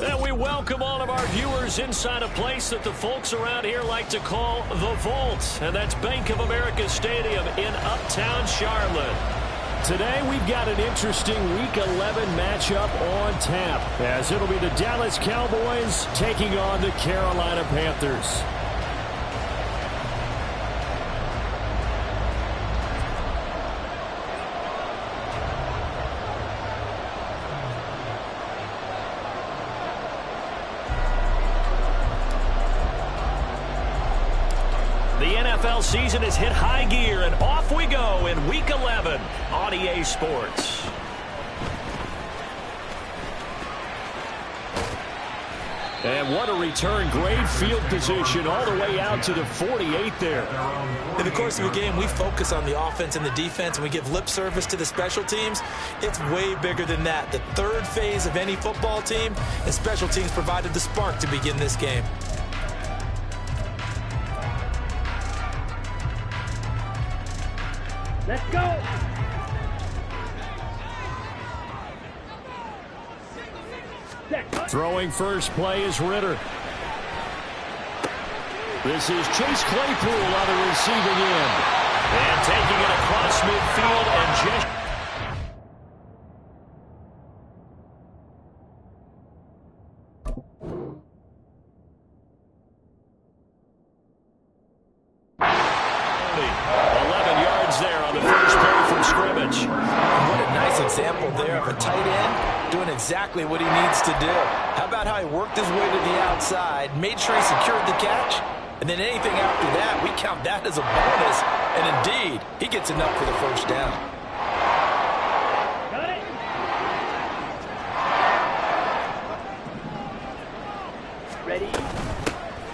And we welcome all of our viewers inside a place that the folks around here like to call the Vault. And that's Bank of America Stadium in Uptown Charlotte. Today we've got an interesting Week 11 matchup on tap, as it'll be the Dallas Cowboys taking on the Carolina Panthers. The NFL season has hit high gear, and off we go in Week 11 on EA Sports. And what a return. Great field position all the way out to the 48 there. In the course of a game, we focus on the offense and the defense, and we give lip service to the special teams. It's way bigger than that. The third phase of any football team, and special teams provided the spark to begin this game. Let's go! Throwing first play is Ritter. This is Chase Claypool on the receiving end. And taking it across midfield and just... Example there of a tight end doing exactly what he needs to do. How about how he worked his way to the outside, made sure he secured the catch, and then anything after that, we count that as a bonus. And indeed, he gets enough for the first down. Got it. Ready.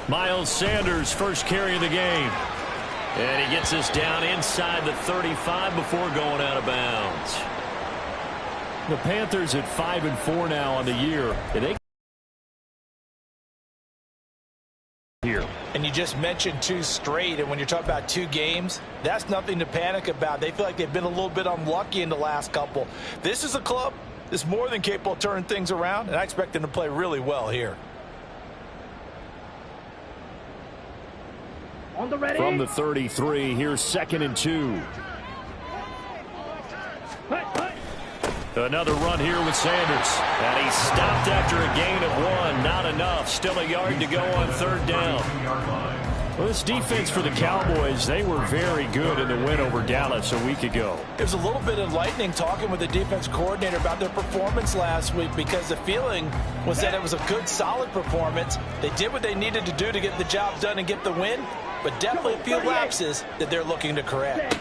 Miles Sanders first carry of the game. And he gets us down inside the 35 before going out of bounds. The Panthers at 5-4 now on the year. And you just mentioned 2 straight, and when you're talking about 2 games, that's nothing to panic about. They feel like they've been a little bit unlucky in the last couple. This is a club that's more than capable of turning things around, and I expect them to play really well here. On the ready. From the 33, here's 2nd and 2. Another run here with Sanders. And he stopped after a gain of 1. Not enough. Still a yard to go on 3rd down. Well, this defense for the Cowboys, they were very good in the win over Dallas a week ago. It was a little bit enlightening talking with the defense coordinator about their performance last week, because the feeling was that it was a good, solid performance. They did what they needed to do to get the job done and get the win, but definitely a few lapses that they're looking to correct.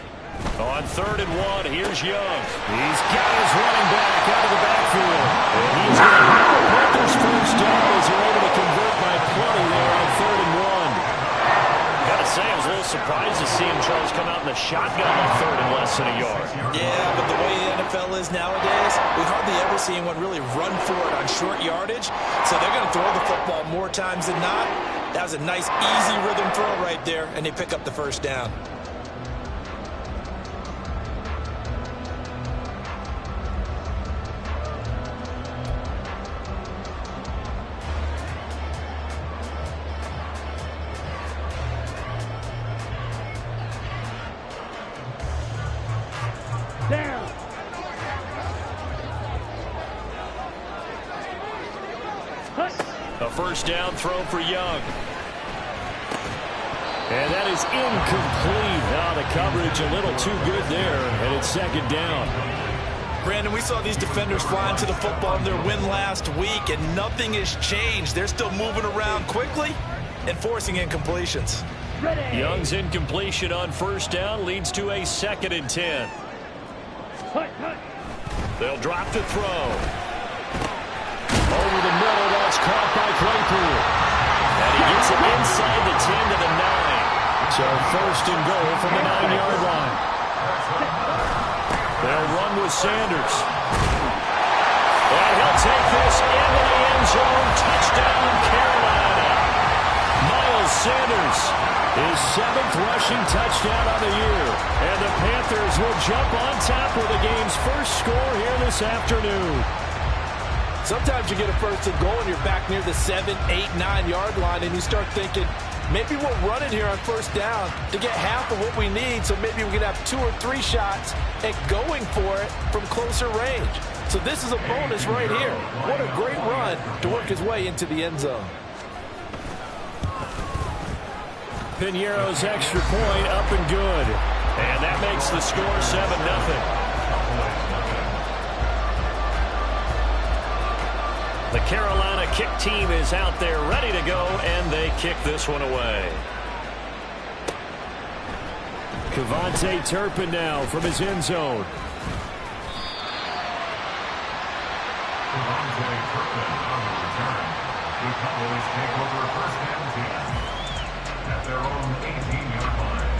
On 3rd and 1, here's Young. He's got his running back out of the backfield. And he's going to have the Panthers first down as they're able to convert by plenty there on 3rd and 1. Got to say, I was a little surprised to see him, Charles, come out in the shotgun on 3rd and less than a yard. Yeah, but the way the NFL is nowadays, we hardly ever see anyone really run for it on short yardage. So they're going to throw the football more times than not. That was a nice, easy rhythm throw right there, and they pick up the first down. Down. A first down throw for Young. And that is incomplete. Now the coverage a little too good there, and it's 2nd down. Brandon, we saw these defenders flying to the football in their win last week, and nothing has changed. They're still moving around quickly and forcing incompletions. Ready. Young's incompletion on first down leads to a 2nd and 10. They'll drop the throw. Over the middle, that's caught by Claypool. And he gets it inside the 10 to the 9. So 1st and goal from the 9-yard line. They'll run with Sanders. And he'll take this into the end zone. Touchdown, Carolina. Miles Sanders, his 7th rushing touchdown of the year. And the Panthers will jump on top with the game's first score here this afternoon. Sometimes you get a first and goal and you're back near the 7, 8, 9-yard line, and you start thinking, maybe we're running here on first down to get half of what we need, so maybe we can have 2 or 3 shots at going for it from closer range. So this is a bonus right here. What a great run to work his way into the end zone. Piñeiro's extra point up and good. And that makes the score 7-0. The Carolina kick team is out there ready to go, and they kick this one away. Kevontae Turpin now from his end zone. Kevontae Turpin on the return. The Cowboys take over first and 10 at their own 18-yard line.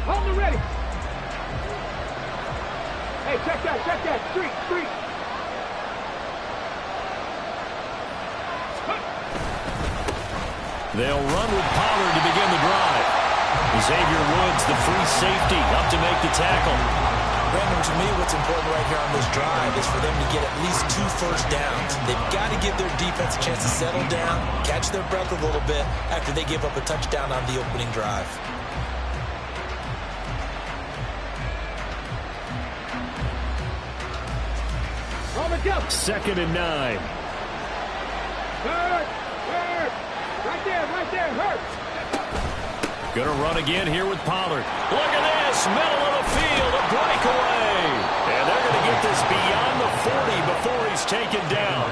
Hold it ready. Hey, check that. Street. They'll run with Pollard to begin the drive. Xavier Woods, the free safety, up to make the tackle. Brandon, to me, what's important right here on this drive is for them to get at least 2 first downs. They've got to give their defense a chance to settle down, catch their breath a little bit after they give up a touchdown on the opening drive. Second and 9. Hurt. Right there. Hurt. Gonna run again here with Pollard. Look at this, middle of the field, a breakaway. And they're gonna get this beyond the 40 before he's taken down.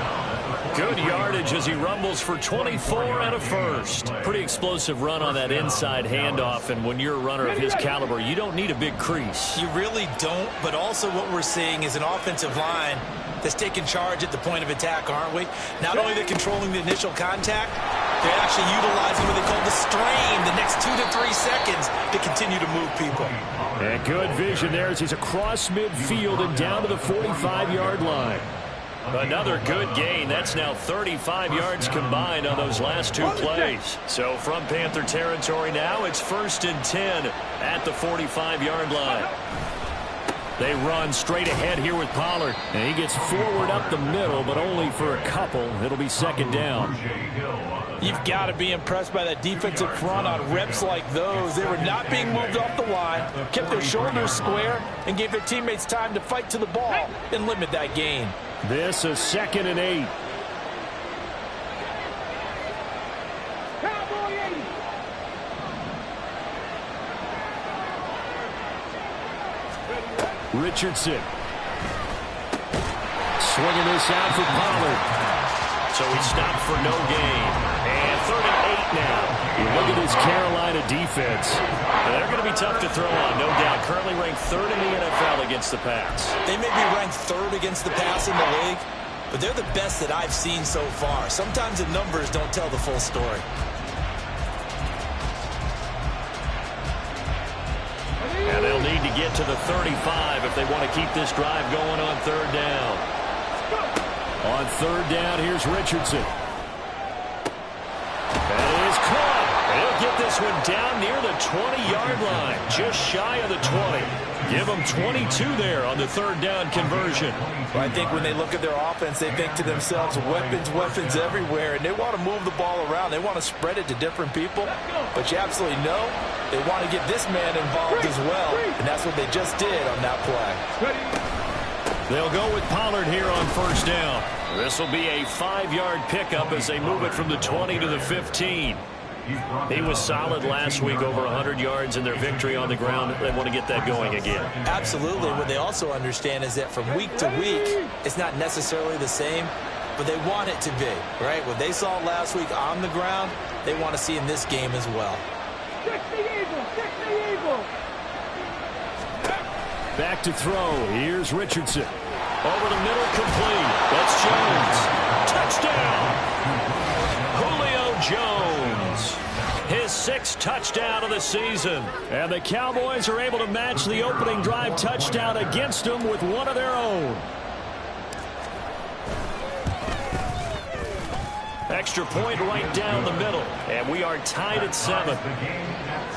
Good yardage as he rumbles for 24 and a first. Pretty explosive run on that inside handoff, and when you're a runner of his caliber, you don't need a big crease. You really don't, but also what we're seeing is an offensive line that's taking charge at the point of attack, aren't we? Not only they're controlling the initial contact, they're actually utilizing what they call the strain the next 2 to 3 seconds to continue to move people. And good vision there as he's across midfield and down to the 45-yard line. Another good gain. That's now 35 yards combined on those last 2 plays. So from Panther territory now, it's 1st and 10 at the 45-yard line. They run straight ahead here with Pollard. And he gets forward up the middle, but only for a couple. It'll be second down. You've got to be impressed by that defensive front on reps like those. They were not being moved off the line, kept their shoulders square, and gave their teammates time to fight to the ball and limit that gain. This is 2nd and 8. Richardson. Swinging this out for Pollard. So he stopped for no gain. And 3rd and 8 now. You look at this Carolina defense. They're going to be tough to throw on, no doubt. Currently ranked 3rd in the NFL against the pass. They may be ranked 3rd against the pass in the league, but they're the best that I've seen so far. Sometimes the numbers don't tell the full story. And they'll need to get to the 35 if they want to keep this drive going on 3rd down. On 3rd down, here's Richardson. That is caught. He'll get this one down near the 20-yard line, just shy of the 20. Give them 22 there on the 3rd down conversion. Well, I think when they look at their offense, they think to themselves, weapons everywhere, and they want to move the ball around. They want to spread it to different people, but you absolutely know they want to get this man involved as well, and that's what they just did on that play. They'll go with Pollard here on 1st down. This will be a 5-yard pickup as they move it from the 20 to the 15. He was solid last week, over 100 yards in their victory on the ground. They want to get that going again. Absolutely. What they also understand is that from week to week, it's not necessarily the same, but they want it to be, right? What they saw last week on the ground, they want to see in this game as well. Back to throw. Here's Richardson. Over the middle, complete. That's Jones. Touchdown! Julio Jones. His 6th touchdown of the season. And the Cowboys are able to match the opening drive touchdown against them with one of their own. Extra point right down the middle. And we are tied at 7. The game at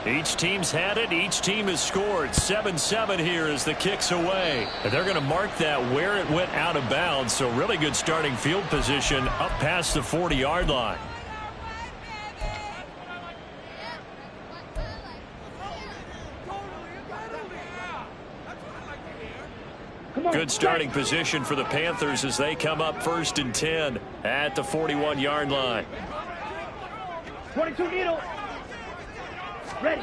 7. Each team's had it. Each team has scored. 7-7 here as the kick's away. And they're going to mark that where it went out of bounds. So really good starting field position up past the 40-yard line. Good starting position for the Panthers as they come up 1st and 10 at the 41-yard line. 22 needle. Ready.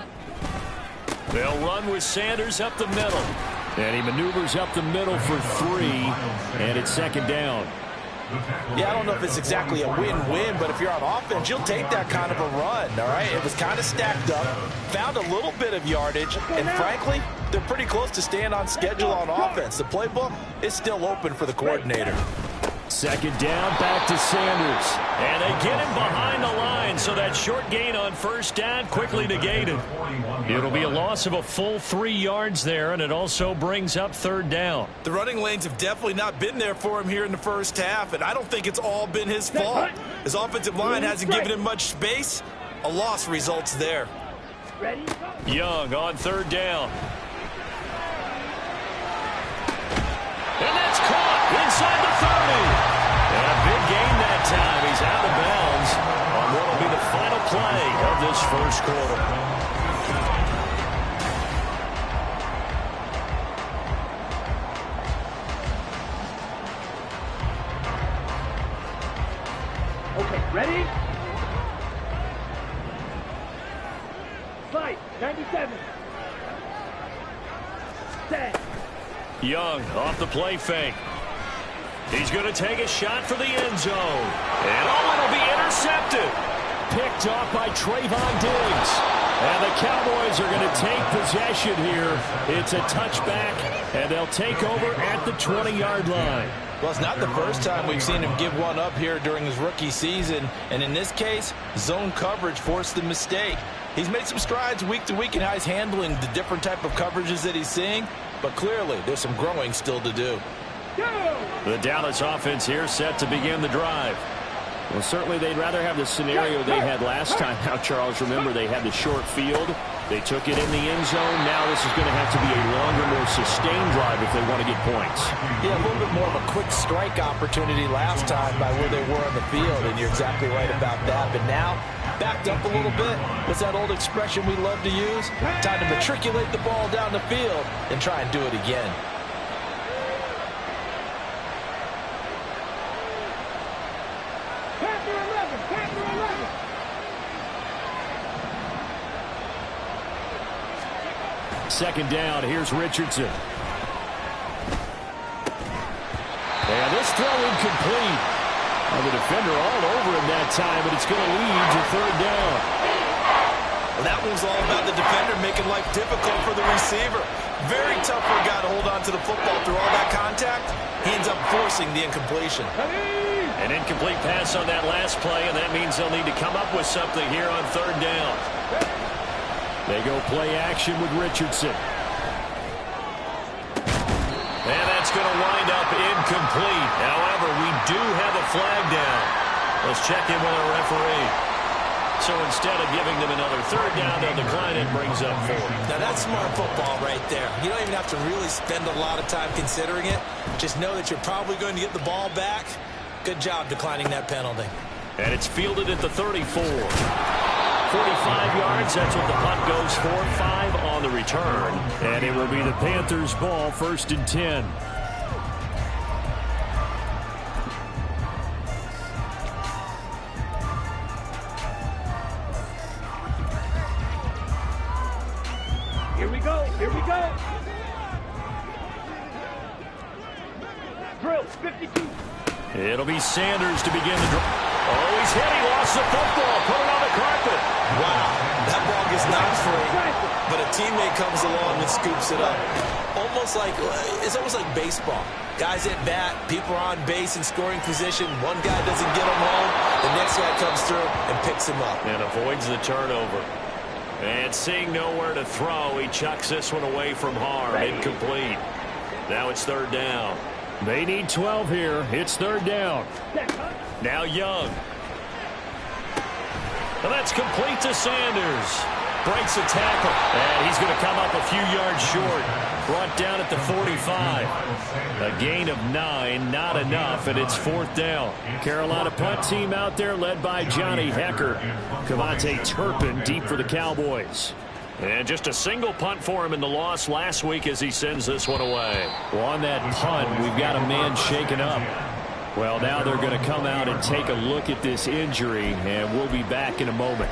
They'll run with Sanders up the middle. And he maneuvers up the middle for 3. And it's 2nd down. Yeah, I don't know if it's exactly a win-win, but if you're on offense, you'll take that kind of a run, all right? It was kind of stacked up, found a little bit of yardage, and frankly, they're pretty close to staying on schedule on offense. The playbook is still open for the coordinator. 2nd down, back to Sanders. And they get him behind the line, so that short gain on 1st down quickly negated. It'll be a loss of a full 3 yards there, and it also brings up 3rd down. The running lanes have definitely not been there for him here in the first half, and I don't think it's all been his fault. His offensive line hasn't given him much space. A loss results there. Young on 3rd down. And that's caught inside the 30. And a big gain that time. He's out of bounds on what will be the final play of this 1st quarter. Okay, ready? Fight, 97. Set. Young off the play fake. He's going to take a shot for the end zone. And it'll be intercepted. Picked off by Trayvon Diggs. And the Cowboys are going to take possession here. It's a touchback, and they'll take over at the 20-yard line. Well, it's not the first time we've seen him give one up here during his rookie season. And in this case, zone coverage forced the mistake. He's made some strides week to week in how he's handling the different type of coverages that he's seeing. But clearly, there's some growing still to do. The Dallas offense here set to begin the drive. Well, certainly they'd rather have the scenario they had last time. Now, Charles, remember they had the short field. They took it in the end zone. Now this is going to have to be a longer, more sustained drive if they want to get points. Yeah, a little bit more of a quick strike opportunity last time by where they were on the field, and you're exactly right about that. But now, backed up a little bit. What's that old expression we love to use? Time to matriculate the ball down the field and try and do it again. Panther 11. Second down, here's Richardson. And this throw incomplete. The defender all over him that time, but it's going to lead to 3rd down. Well, that one's all about the defender making life difficult for the receiver. Very tough for a guy to hold on to the football through all that contact. He ends up forcing the incompletion. An incomplete pass on that last play, and that means they'll need to come up with something here on 3rd down. They go play action with Richardson. And that's going to wind up incomplete. However, we do have a flag down. Let's check in with our referee. So instead of giving them another 3rd down, they'll decline it, brings up 4. Now that's smart football right there. You don't even have to really spend a lot of time considering it. Just know that you're probably going to get the ball back. Good job declining that penalty. And it's fielded at the 34. 45 yards, that's what the punt goes for. 5 on the return. And it will be the Panthers' ball, 1st and 10. Here we go. Drill, 52. It'll be Sanders to begin the drive. Oh, he's hit. He lost the football. Put it on the carpet. Wow, that ball gets knocked free, but a teammate comes along and scoops it up. It's almost like baseball. Guys at bat, people are on base in scoring position. One guy doesn't get him home. The next guy comes through and picks him up. And avoids the turnover. And seeing nowhere to throw, he chucks this one away from harm. Incomplete. Now it's 3rd down. They need 12 here. It's third down. Now Young. And that's complete to Sanders. Breaks a tackle. And he's going to come up a few yards short. Brought down at the 45. A gain of 9, not enough, and it's fourth down. Carolina punt team out there led by Johnny Hecker. Cavante Turpin deep for the Cowboys. And just a single punt for him in the loss last week as he sends this one away. Well, on that punt, we've got a man shaken up. Well, now they're going to come out and take a look at this injury, and we'll be back in a moment.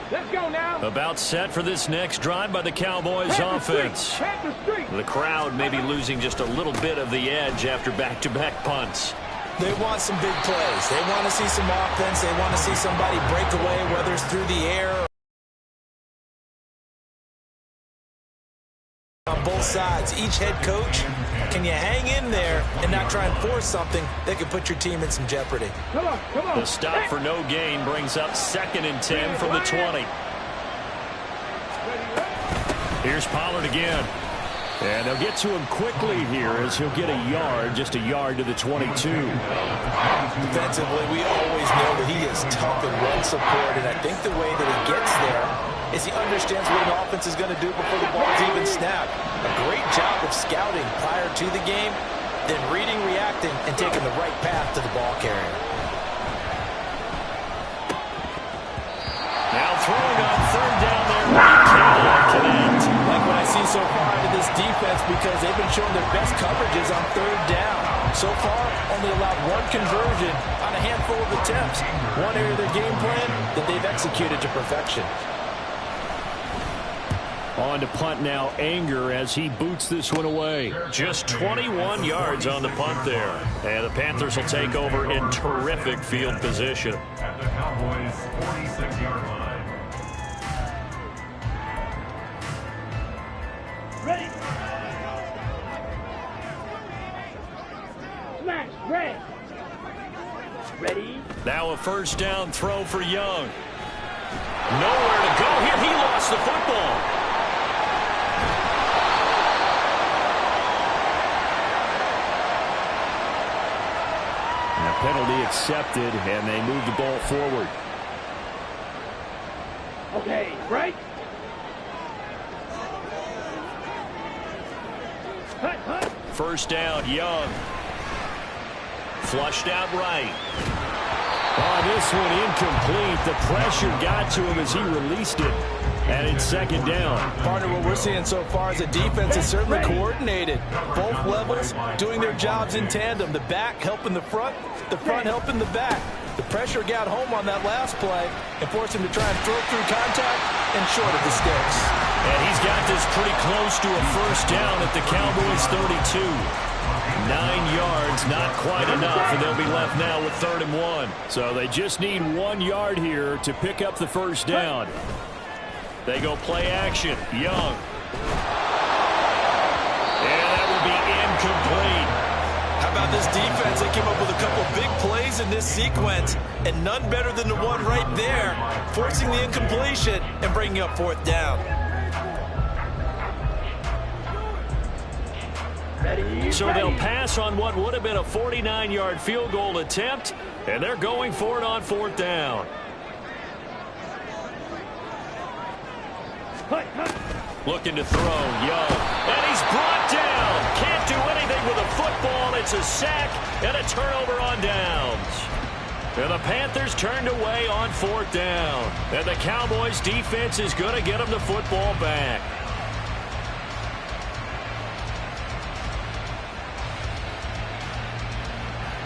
Let's go now. About set for this next drive by the Cowboys offense. The crowd may be losing just a little bit of the edge after back-to-back punts. They want some big plays. They want to see some offense. They want to see somebody break away, whether it's through the air. On both sides, each head coach, can you hang in there and not try and force something that could put your team in some jeopardy? Come on, come on. The stop for no gain brings up 2nd and 10 from the 20. Here's Pollard again. And they'll get to him quickly here as he'll get a yard, just a yard to the 22. Defensively, we always know that he is tough in run support, and I think the way that he gets there is he understands what an offense is going to do before the ball's even snapped. A great job of scouting prior to the game, then reading, reacting, and taking the right path to the ball carrier. Now throwing on third down there, he cannot connect. Like what I see so far out of this defense, because they've been showing their best coverages on third down. So far, only allowed one conversion on a handful of attempts. One area of their game plan that they've executed to perfection. On to punt now, Anger, as he boots this one away. Just 21 yards on the punt there. And the Panthers will take over in terrific field position. At the Cowboys' 46-yard line. Ready. Smash, red. Ready. Now a first down throw for Young. Nowhere to go here. He lost the football. Penalty accepted, and they move the ball forward. Okay, right. Hut. First down, Young. Flushed out right. Oh, this one incomplete. The pressure got to him as he released it. And it's second down. Partner, what we're seeing so far is the defense is certainly coordinated. Both levels doing their jobs in tandem. The back helping the front helping the back. The pressure got home on that last play and forced him to try and throw through contact and short of the sticks. And he's got this pretty close to a first down at the Cowboys' 32. 9 yards, not quite enough, and they'll be left now with 3rd and 1. So they just need 1 yard here to pick up the first down. They go play action. Young. And that will be incomplete. How about this defense? They came up with a couple big plays in this sequence, and none better than the one right there, forcing the incompletion and bringing up 4th down. So they'll pass on what would have been a 49-yard field goal attempt, and they're going for it on 4th down. Looking to throw, Young. And he's brought down. Can't do anything with a football. It's a sack and a turnover on downs. And the Panthers turned away on 4th down. And the Cowboys defense is going to get them the football back.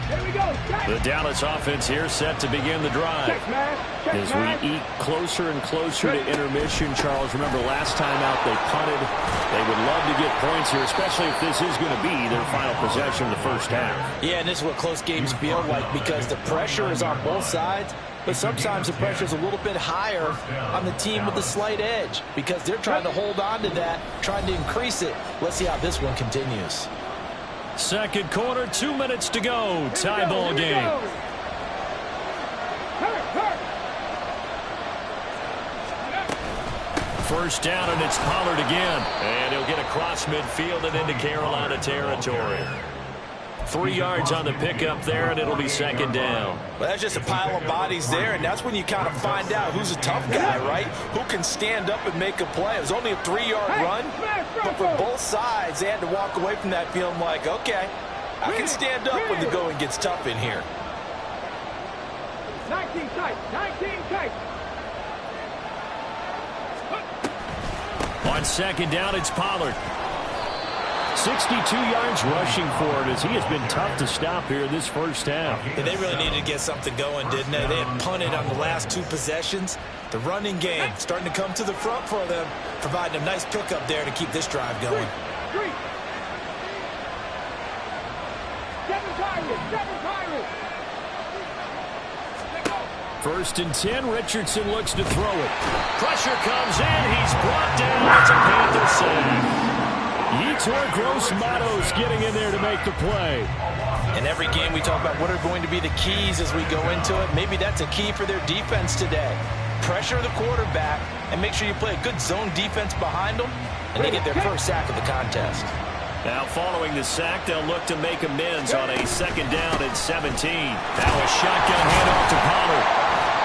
There we go. The Dallas offense here set to begin the drive. As we eat closer and closer to intermission, Charles, remember last time out they punted. They would love to get points here, especially if this is going to be their final possession of the first half. Yeah, and this is what close games feel like because the pressure is on both sides, but sometimes the pressure is a little bit higher on the team with the slight edge because they're trying to hold on to that, trying to increase it. Let's see how this one continues. Second quarter, 2 minutes to go. Tie ball game. First down, and it's Pollard again. And he'll get across midfield and into Carolina territory. 3 yards on the pickup there, and it'll be second down. Well, that's just a pile of bodies there, and that's when you kind of find out who's a tough guy, right? Who can stand up and make a play. It was only a 3-yard run, but for both sides, they had to walk away from that feeling like, okay, I can stand up when the going gets tough in here. 19 tight, 19 tight. On second down, it's Pollard. 62 yards rushing for it as he has been tough to stop here this first half. And they really needed to get something going, didn't they? They had punted on the last 2 possessions. The running game starting to come to the front for them, providing a nice pickup there to keep this drive going. 3. 7 Pirates. First and 10, Richardson looks to throw it. Pressure comes in, he's brought down. It's a Panther save. Yetur Gross-Matos getting in there to make the play. In every game we talk about what are going to be the keys as we go into it. Maybe that's a key for their defense today. Pressure the quarterback and make sure you play a good zone defense behind them, and they get their first sack of the contest. Now following the sack, they'll look to make amends on a second down and 17. Now a shotgun handoff to Pollard.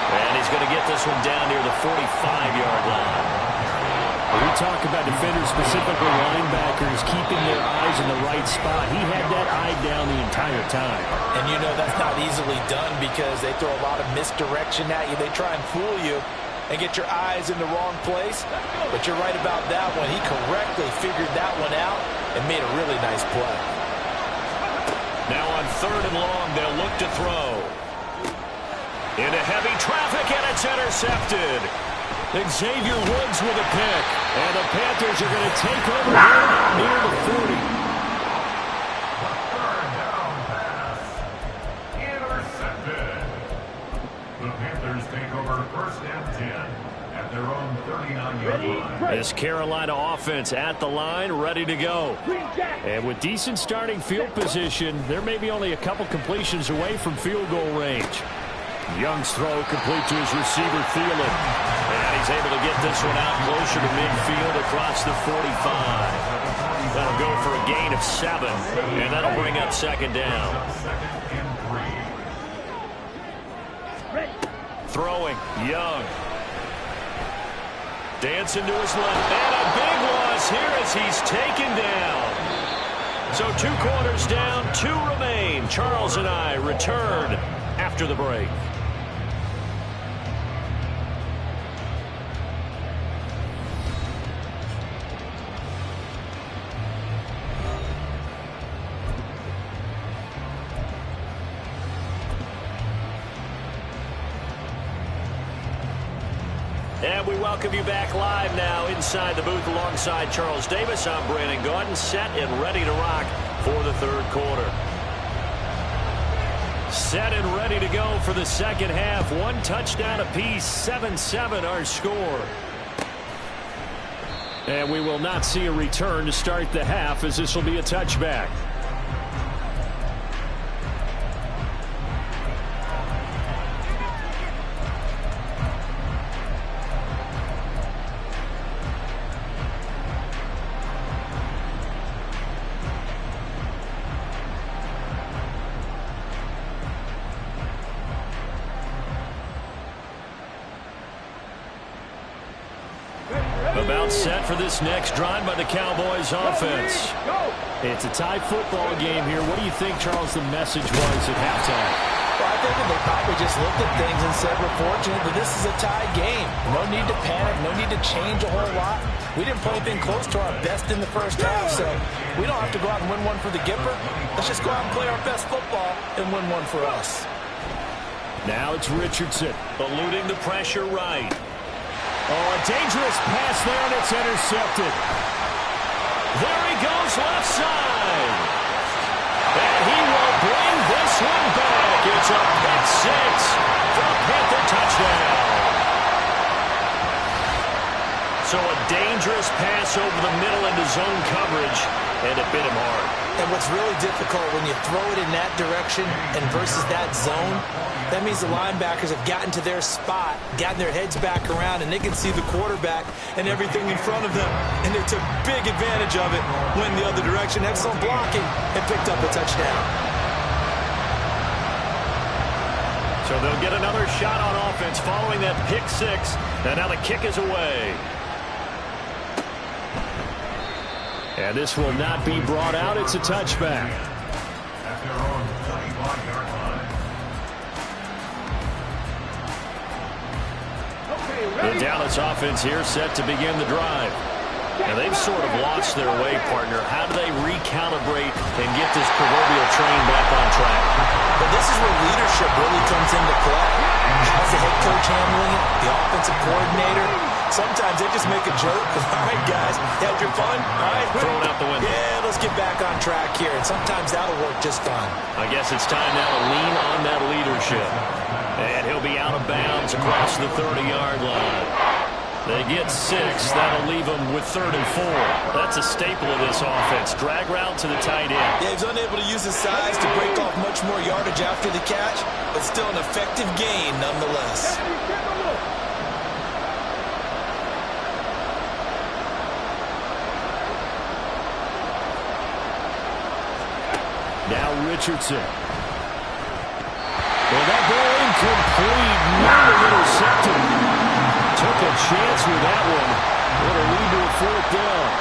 And he's going to get this one down near the 45-yard line. When we talk about defenders, specifically linebackers, keeping their eyes in the right spot, he had that eye down the entire time. And you know that's not easily done because they throw a lot of misdirection at you. They try and fool you and get your eyes in the wrong place. But you're right about that one. He correctly figured that one out and made a really nice play. Now on third and long, they'll look to throw. Into heavy traffic, and it's intercepted. Xavier Woods with a pick. And the Panthers are going to take over here near the 40. Third down pass. Intercepted. The Panthers take over first and 10 at their own 39-yard line. This Carolina offense at the line, ready to go. And with decent starting field position, there may be only a couple completions away from field goal range. Young's throw complete to his receiver, Thielen. And he's able to get this one out closer to midfield across the 45. That'll go for a gain of 7, and that'll bring up second down. Throwing, Young. Dancing to his left, and a big loss here as he's taken down. So 2 quarters down, 2 remain. Charles and I return after the break. And we welcome you back live now inside the booth alongside Charles Davis. I'm Brandon Gaudin, set and ready to rock for the third quarter. Set and ready to go for the second half. 1 touchdown apiece, 7-7 our score. And we will not see a return to start the half as this will be a touchback. About set for this next drive by the Cowboys offense. It's a tie football game here. What do you think, Charles, the message was at halftime? Well, I think that they probably just looked at things and said, we're fortunate that this is a tie game. No need to panic, no need to change a whole lot. We didn't play anything close to our best in the first half, so we don't have to go out and win one for the Gipper. Let's just go out and play our best football and win one for us. Now it's Richardson eluding the pressure right. Oh, a dangerous pass there, and it's intercepted. There he goes left side. And he will bring this one back. It's a pick 6 for a Panther touchdown. So a dangerous pass over the middle into zone coverage, and it bit him hard. And what's really difficult when you throw it in that direction and versus that zone, that means the linebackers have gotten to their spot, gotten their heads back around, and they can see the quarterback and everything in front of them. And they took big advantage of it, went the other direction, had some blocking, and picked up a touchdown. So they'll get another shot on offense following that pick six. And now the kick is away. And this will not be brought out. It's a touchback. At their own 35-yard line. The Dallas offense here set to begin the drive. And they've sort of lost their way, partner. How do they recalibrate and get this proverbial train back on track? But this is where leadership really comes into play. How's the head coach handling it? The offensive coordinator? Sometimes they just make a joke. All right, guys, you had your fun? All right, throw it out the window. Yeah, let's get back on track here. And sometimes that'll work just fine. I guess it's time now to lean on that leadership. And he'll be out of bounds across the 30-yard line. They get 6. That'll leave them with 3rd and 4. That's a staple of this offense. Drag route to the tight end. Yeah, he's unable to use his size to break off much more yardage after the catch, but still an effective gain nonetheless. Now Richardson. Well, that ball incomplete. Nearly intercepted. Took a chance with that one. What a lead to a 4th down.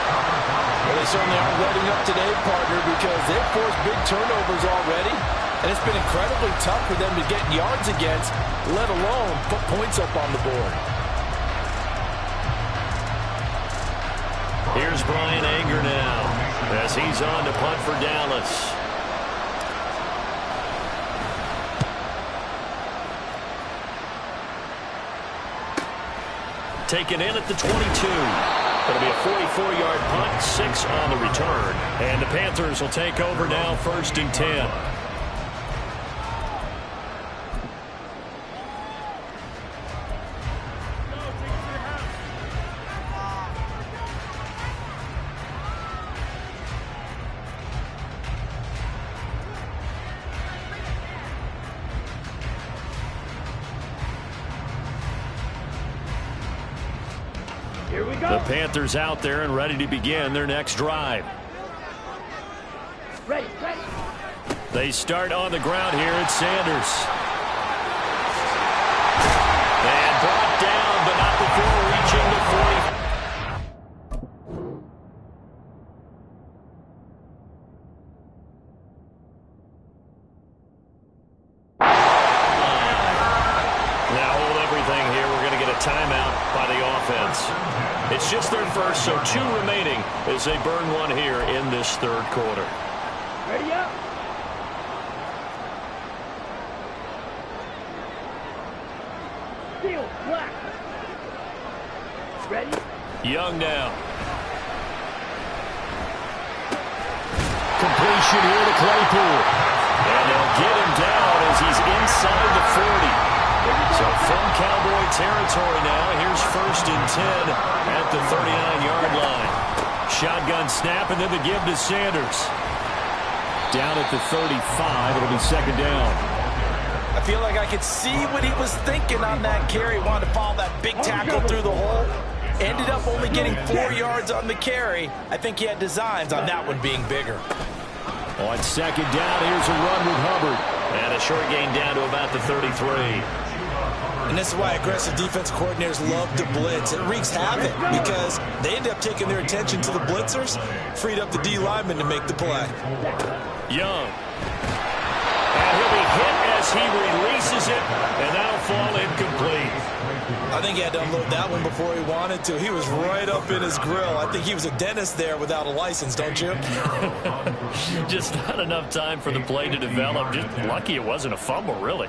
Well, they certainly aren't letting up today, partner, because they've forced big turnovers already. And it's been incredibly tough for them to get yards against, let alone put points up on the board. Here's Brian Anger now as he's on to punt for Dallas. Taken in at the 22. It'll be a 44-yard punt, 6 on the return. And the Panthers will take over now, 1st and 10. The Panthers out there and ready to begin their next drive. Ready. They start on the ground here at Sanders. And brought down, but not before reaching the 40. Now hold everything here. We're going to get a timeout by the offense. It's just their first, so 2 remaining as they burn one here in this 3rd quarter. Ready up. Steel, black. Ready. Young now. Completion here to Claypool. And they'll get him down as he's inside the 40. So from Cowboy territory now, here's 1st and 10 at the 39-yard line. Shotgun snap and then the give to Sanders. Down at the 35, it'll be 2nd down. I feel like I could see what he was thinking on that carry. Wanted to follow that big tackle through the hole. Ended up only getting 4 yards on the carry. I think he had designs on that one being bigger. On 2nd down, here's a run with Hubbard. And a short gain down to about the 33. And this is why aggressive defense coordinators love to blitz. It wreaks havoc because they end up taking their attention to the blitzers, freed up the D lineman to make the play. Young. And he'll be hit as he releases it, and that'll fall incomplete. I think he had to unload that one before he wanted to. He was right up in his grill. I think he was a dentist there without a license, don't you? Just not enough time for the play to develop. Just lucky it wasn't a fumble, really.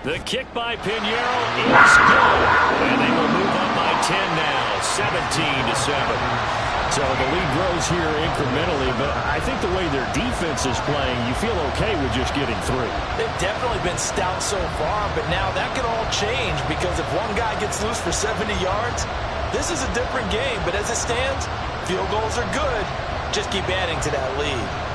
The kick by Pinheiro is good. And they will move up by 10 now, 17-7. So the lead grows here incrementally, but I think the way their defense is playing, you feel okay with just getting 3. They've definitely been stout so far, but now that could all change because if one guy gets loose for 70 yards, This is a different game, but as it stands, field goals are good. Just keep adding to that lead.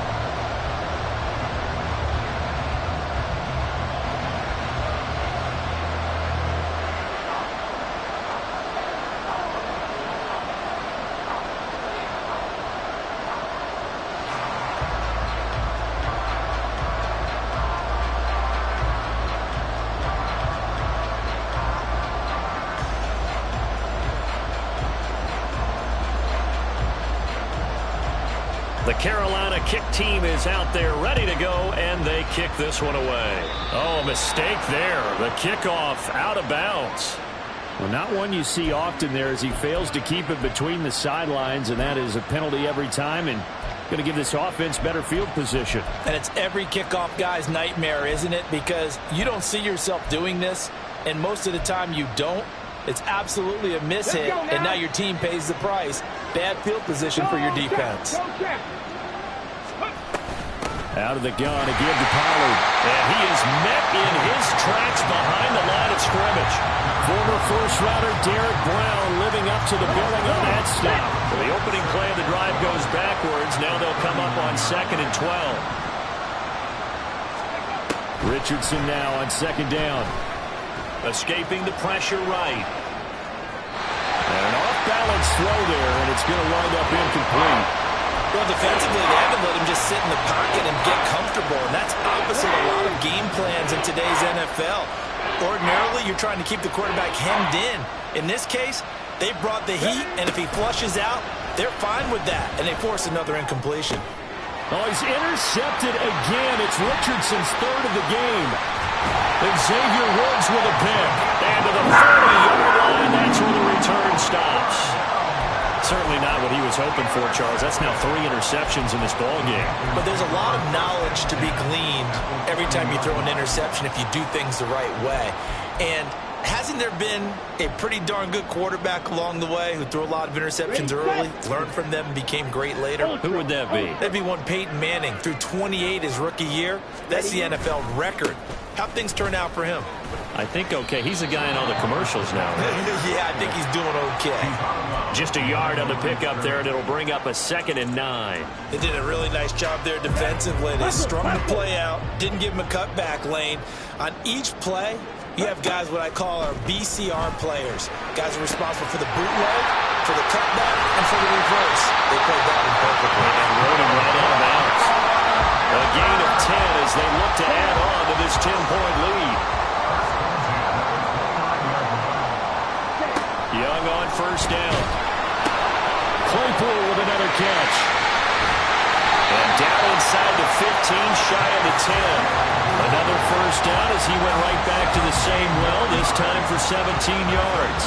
The Carolina kick team is out there ready to go, and they kick this one away. Oh, a mistake there. The kickoff out of bounds. Well, not one you see often there as he fails to keep it between the sidelines, and that is a penalty every time, and going to give this offense better field position. And it's every kickoff guy's nightmare, isn't it? Because you don't see yourself doing this, and most of the time you don't. It's absolutely a mishit, and now your team pays the price. Bad field position for your defense. Out of the gun, a give to Pollard. And he is met in his tracks behind the line of scrimmage. Former first-rounder Derek Brown living up to the billing on that stop. Well, the opening play of the drive goes backwards. Now they'll come up on 2nd and 12. Richardson now on 2nd down. Escaping the pressure right. And an off-balance throw there, and it's going to wind up incomplete. Well, defensively, they haven't let him just sit in the pocket and get comfortable, and that's opposite a lot of game plans in today's NFL. Ordinarily, you're trying to keep the quarterback hemmed in. In this case, they brought the heat, and if he flushes out, they're fine with that, and they force another incompletion. Oh, he's intercepted again. It's Richardson's 3rd of the game. And Xavier Woods with a pick. And to the 40-yard line, that's where the return stops. Certainly not what he was hoping for, Charles. That's now 3 interceptions in this ballgame. But there's a lot of knowledge to be gleaned every time you throw an interception if you do things the right way. And hasn't there been a pretty darn good quarterback along the way who threw a lot of interceptions early, learned from them, and became great later? Who would that be? That'd be one Peyton Manning. Threw 28 his rookie year. That's the NFL record. How'd things turn out for him? I think okay. He's a guy in all the commercials now, right? Yeah, I think he's doing okay. Just a yard on the pickup there, and it'll bring up a 2nd and 9. They did a really nice job there defensively. They strung the play out, didn't give him a cutback lane. On each play, you have guys what I call our BCR players. Guys are responsible for the bootleg, for the cutback, and for the reverse. They played that one perfectly. And rode him right out of bounds. A gain of 10 as they look to add on to this 10-point lead. Young on 1st down. Claypool with another catch. And down inside the 15, shy of the 10. Another 1st down as he went right back to the same well, this time for 17 yards.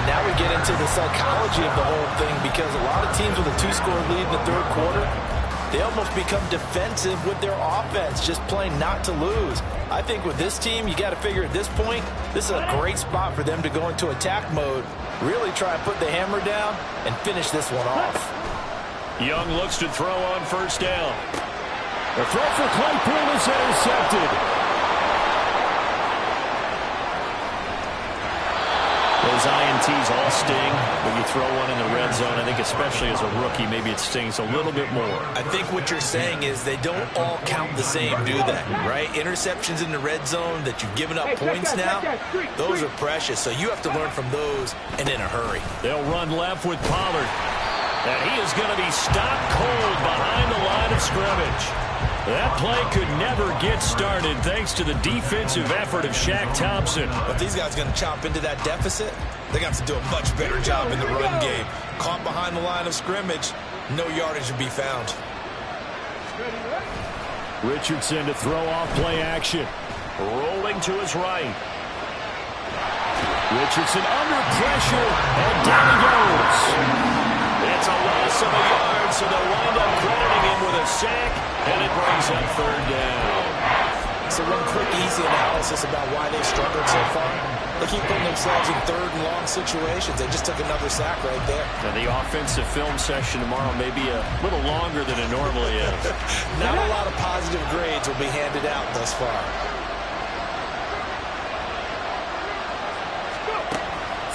Now we get into the psychology of the whole thing because a lot of teams with a 2-score lead in the 3rd quarter, they almost become defensive with their offense, just playing not to lose. I think with this team, you got to figure at this point, this is a great spot for them to go into attack mode, really try and put the hammer down and finish this one off. Young looks to throw on 1st down. The throw for Claypool is intercepted. Those INTs all sting when you throw one in the red zone. I think especially as a rookie, maybe it stings a little bit more. I think what you're saying is they don't all count the same, do they? Right? Interceptions in the red zone that you've given up points now, those are precious. So you have to learn from those and in a hurry. They'll run left with Pollard. And he is going to be stopped cold behind the line of scrimmage. That play could never get started thanks to the defensive effort of Shaq Thompson. If these guys are going to chop into that deficit, they're going to have to do a much better job in the run game. Caught behind the line of scrimmage, no yardage to be found. Richardson to throw off play action. Rolling to his right. Richardson under pressure, and down he goes. It's a loss of a yard, so they'll wind up crediting him with a sack, and it brings up 3rd down. So one quick, easy analysis about why they've struggled so far. They keep putting themselves in 3rd and long situations. They just took another sack right there. And the offensive film session tomorrow may be a little longer than it normally is. Not a lot of positive grades will be handed out thus far.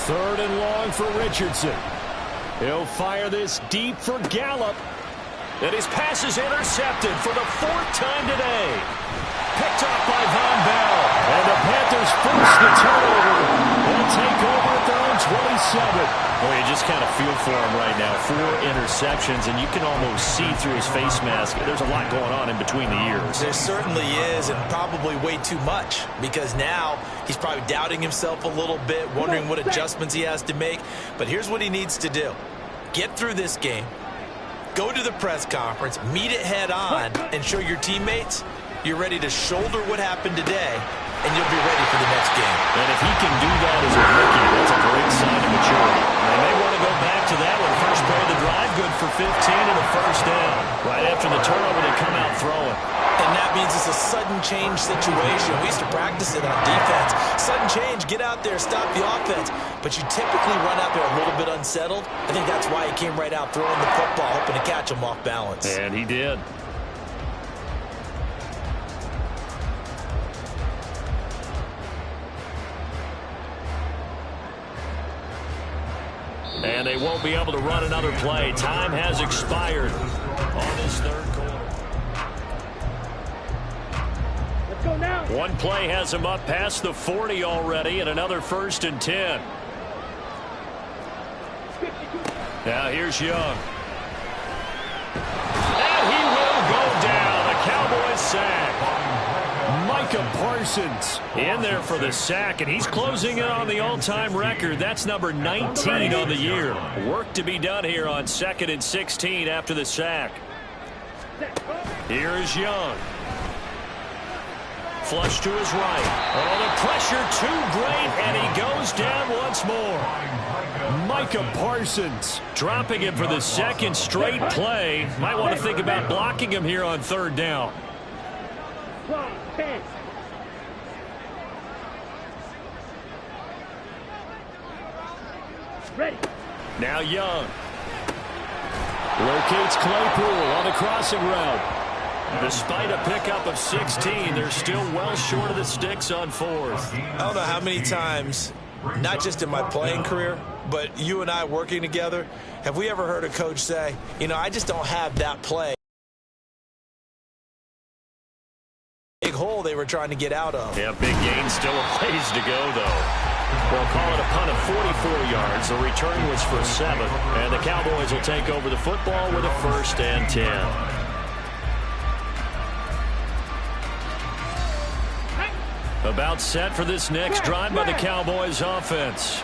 Third and long for Richardson. He'll fire this deep for Gallup. And his pass is intercepted for the 4th time today. Picked off by Von Bell. And the Panthers force the turnover. They'll take over at their own 27. Boy, you just kind of feel for him right now. 4 interceptions, and you can almost see through his face mask. There's a lot going on in between the ears. There certainly is, and probably way too much, because now he's probably doubting himself a little bit, wondering what adjustments he has to make. But here's what he needs to do. Get through this game, go to the press conference, meet it head on, and show your teammates you're ready to shoulder what happened today, and you'll be ready for the next game. And if he can do that as a rookie, that's a great sign of maturity. They may want to go back to that one. First play of the drive, good for 15 and a first down. Right after the turnover, they come out throwing. And that means it's a sudden change situation. We used to practice it on defense. Sudden change, get out there, stop the offense. But you typically run out there a little bit unsettled. I think that's why he came right out throwing the football, hoping to catch him off balance. And he did. And they won't be able to run another play. Time has expired on this third quarter. Let's go now. One play has him up past the 40 already, and another 1st and 10. Now here's Young. And he will go down. A Cowboys sack. Micah Parsons in there for the sack, and he's closing in on the all-time record. That's number 19 on the year. Work to be done here on 2nd and 16 after the sack. Here is Young. Flush to his right. Oh, the pressure too great, and he goes down once more. Micah Parsons dropping him for the 2nd straight play. Might want to think about blocking him here on 3rd down. 10. Ready. Now Young. Locates Claypool on the crossing route. Despite a pickup of 16, they're still well short of the sticks on 4th. I don't know how many times, not just in my playing career, but you and I working together, have we ever heard a coach say, you know, I just don't have that play. Big hole they were trying to get out of. Yeah, big gain, still a ways to go, though. They'll call it a punt of 44 yards. The return was for 7. And the Cowboys will take over the football with a 1st and 10. About set for this next drive by the Cowboys offense.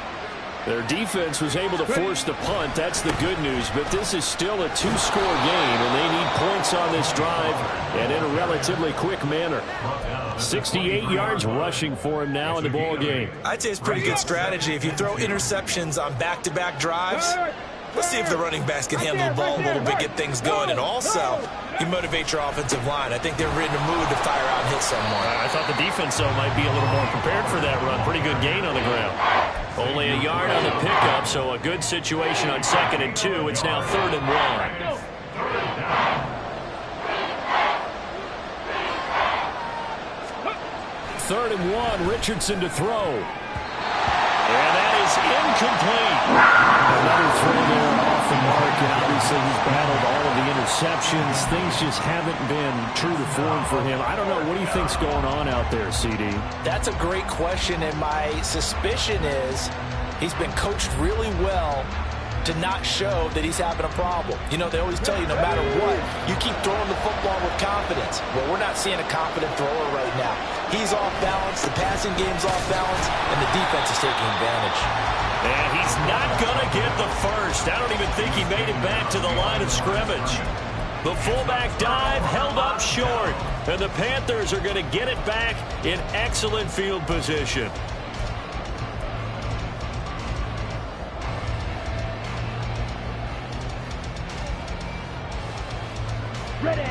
Their defense was able to force the punt. That's the good news. But this is still a 2-score game, and they need points on this drive and in a relatively quick manner. 68 yards rushing for him now in the ball game. I'd say it's pretty good strategy. If you throw interceptions on back-to-back drives, let's see if the running backs can handle the ball a little bit, get things going. And also, you motivate your offensive line. I think they're in a mood to fire out and hit someone. I thought the defense, though, might be a little more prepared for that run. Pretty good gain on the ground. Only a yard on the pickup, so a good situation on 2nd and 2. It's now 3rd and 1. 3rd and 1, Richardson to throw. And that is incomplete. Another throw there off the mark, and obviously he's battled all of the interceptions. Things just haven't been true to form for him. I don't know. What do you think's going on out there, CD? That's a great question, and my suspicion is he's been coached really well to not show that he's having a problem. You know, they always tell you no matter what, you keep throwing the football with confidence. Well, we're not seeing a confident thrower right now. He's off balance, the passing game's off balance, and the defense is taking advantage. And he's not going to get the first. I don't even think he made it back to the line of scrimmage. The fullback dive held up short, and the Panthers are going to get it back in excellent field position. Ready.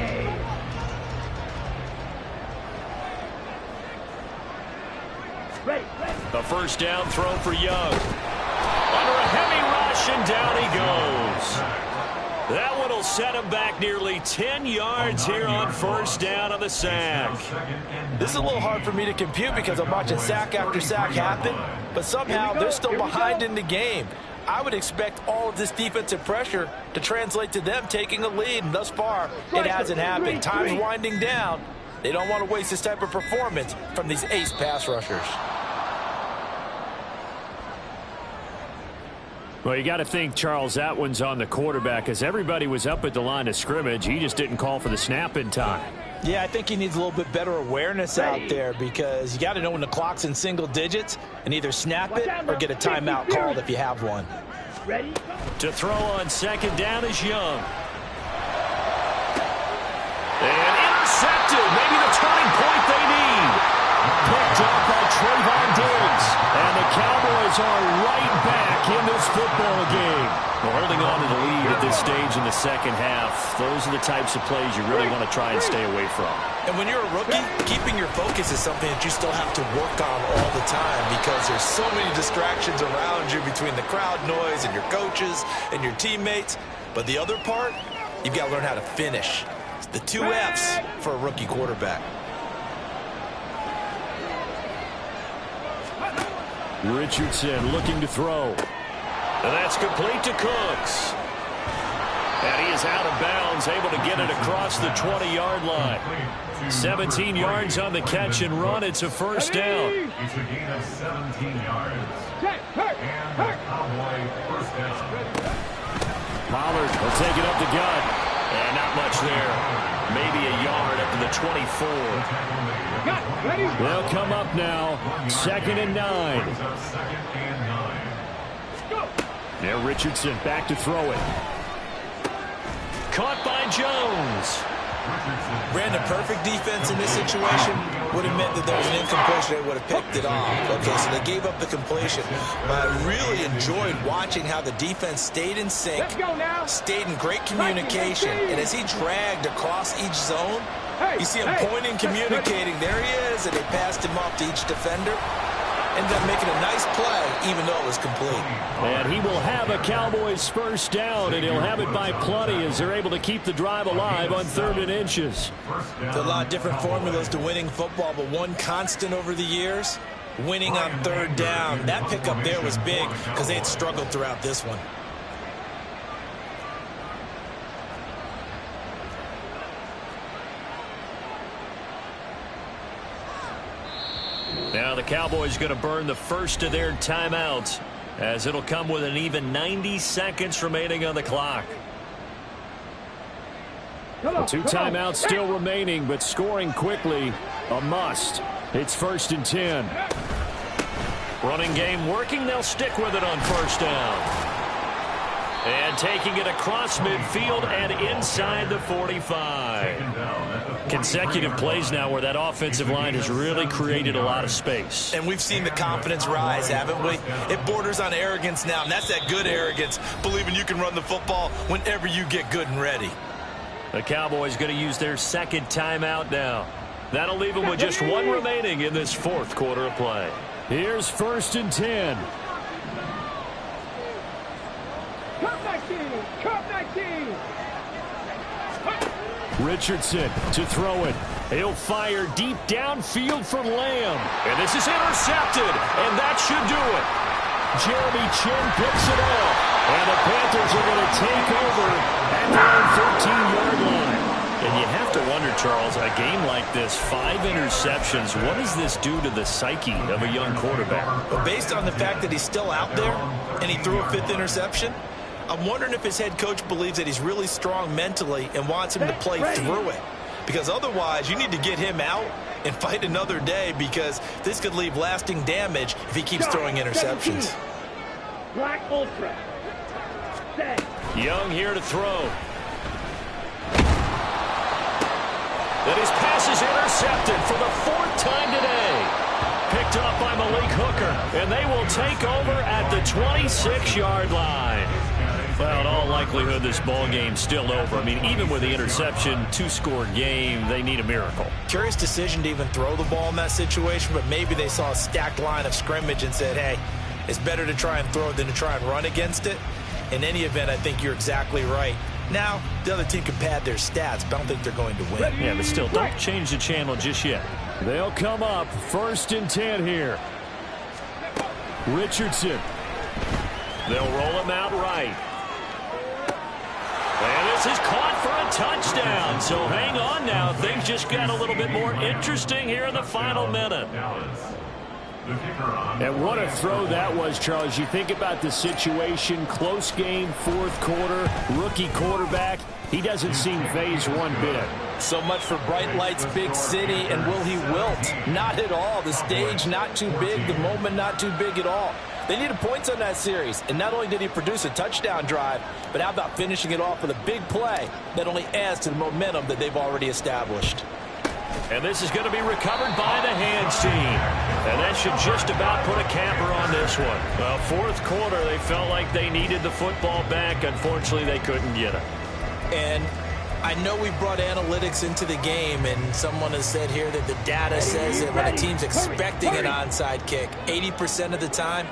Ready. A 1st down throw for Young. Under a heavy rush, and down he goes. That one will set him back nearly 10 yards here on 1st down on the sack. This is a little hard for me to compute because I'm watching sack after sack happen, but somehow they're still behind in the game. I would expect all of this defensive pressure to translate to them taking a lead, and thus far, it hasn't happened. Time's winding down. They don't want to waste this type of performance from these ace pass rushers. Well, you got to think, Charles, that one's on the quarterback, as everybody was up at the line of scrimmage. He just didn't call for the snap in time. Yeah, I think he needs a little bit better awareness out there, because you got to know when the clock's in single digits and either snap it or get a timeout called if you have one. Ready? To throw on second down is Young. And intercepted. Maybe the turning point they need. Picked up by Trayvon Diggs. And the Cowboys are right back in this football game. Well, holding on to the lead at this stage in the second half, those are the types of plays you really want to try and stay away from. And when you're a rookie, keeping your focus is something that you still have to work on all the time, because there's so many distractions around you between the crowd noise and your coaches and your teammates. But the other part, you've got to learn how to finish. It's the 2 F's for a rookie quarterback. Richardson looking to throw. And that's complete to Cooks. And he is out of bounds, able to get it across the 20-yard line. 17 yards on the catch and run. It's a first down. It's a gain of 17 yards. And the Cowboy first down. Pollard will take it up the gut. And not much there. Maybe a yard up to the 24. They'll come up now. 2nd and 9. Now Richardson back to throw it. Caught by Jones. Brandon, perfect defense in this situation would have meant that there was an incompletion. They would have picked it off. Okay, so they gave up the completion. But I really enjoyed watching how the defense stayed in sync, stayed in great communication, and as he dragged across each zone, you see him pointing, communicating. There he is, and they passed him off to each defender. Ended up making a nice play, even though it was complete. And he will have a Cowboys first down, and he'll have it by plenty as they're able to keep the drive alive on 3rd and inches. There's a lot of different formulas to winning football, but one constant over the years, winning on 3rd down. That pickup there was big because they had struggled throughout this one. Now the Cowboys going to burn the first of their timeouts, as it'll come with an even 90 seconds remaining on the clock. 2 timeouts still remaining, but scoring quickly a must. It's 1st and 10. Running game working. They'll stick with it on first down. And taking it across midfield and inside the 45. Consecutive plays now where that offensive line has really created a lot of space. And we've seen the confidence rise, haven't we? It borders on arrogance now, and that's that good arrogance, believing you can run the football whenever you get good and ready. The Cowboys going to use their 2nd timeout now. That'll leave them with just 1 remaining in this 4th quarter of play. Here's 1st and 10. Richardson to throw it. He'll fire deep downfield for Lamb. And this is intercepted. And that should do it. Jeremy Chin picks it up. And the Panthers are going to take over at their own 13-yard line. And you have to wonder, Charles, a game like this, 5 interceptions, what does this do to the psyche of a young quarterback? But based on the fact that he's still out there and he threw a 5th interception, I'm wondering if his head coach believes that he's really strong mentally and wants him to play through it. Because otherwise, you need to get him out and fight another day, because this could leave lasting damage if he keeps throwing interceptions. Black Ultra. Set. Young here to throw. And his pass is intercepted for the 4th time today. Picked up by Malik Hooker. And they will take over at the 26-yard line. Well, in all likelihood, this ball game's still over. I mean, even with the interception, 2-score game, they need a miracle. Curious decision to even throw the ball in that situation, but maybe they saw a stacked line of scrimmage and said, hey, it's better to try and throw it than to try and run against it. In any event, I think you're exactly right. Now, the other team can pad their stats, but I don't think they're going to win. Yeah, but still, don't change the channel just yet. They'll come up 1st and 10 here. Richardson. They'll roll him out right. And this is caught for a touchdown. So hang on now. Things just got a little bit more interesting here in the final minute. And what a throw that was, Charles. You think about the situation, close game, fourth quarter, rookie quarterback. He doesn't seem phased one bit. So much for bright lights, big city, and will he wilt? Not at all. The stage not too big, the moment not too big at all. They needed points on that series, and not only did he produce a touchdown drive, but how about finishing it off with a big play that only adds to the momentum that they've already established. And this is going to be recovered by the hands team. And that should just about put a capper on this one. Well, fourth quarter, they felt like they needed the football back. Unfortunately, they couldn't get it. And I know we brought analytics into the game, and someone has said here that the data says that when a team's expecting an onside kick, 80% of the time,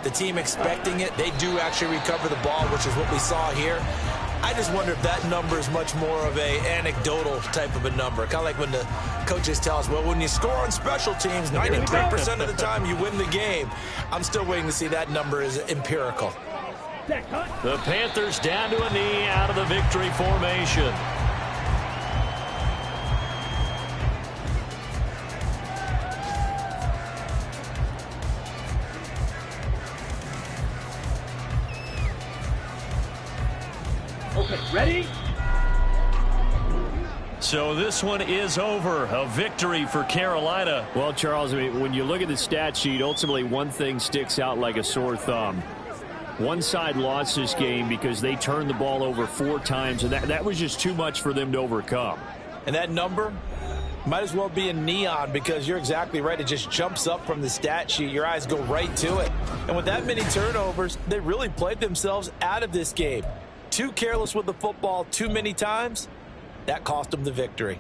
the team expecting it, they do actually recover the ball, which is what we saw here. I just wonder if that number is much more of a anecdotal type of a number. Kind of like when the coaches tell us, well, when you score on special teams, 93% of the time you win the game. I'm still waiting to see that number is empirical. The Panthers down to a knee out of the victory formation. Okay, ready? So this one is over. A victory for Carolina. Well, Charles, I mean, when you look at the stat sheet, ultimately one thing sticks out like a sore thumb. One side lost this game because they turned the ball over 4 times, and that was just too much for them to overcome. And that number might as well be in neon, because you're exactly right. It just jumps up from the stat sheet. Your eyes go right to it. And with that many turnovers, they really played themselves out of this game. Too careless with the football too many times. That cost them the victory.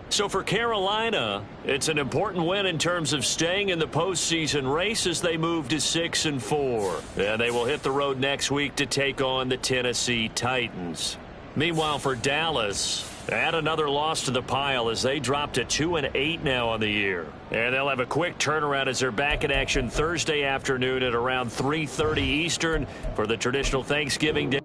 So for Carolina, it's an important win in terms of staying in the postseason race as they move to 6-4. And they will hit the road next week to take on the Tennessee Titans. Meanwhile, for Dallas, add another loss to the pile as they drop to 2-8 now on the year. And they'll have a quick turnaround as they're back in action Thursday afternoon at around 3:30 Eastern for the traditional Thanksgiving Day.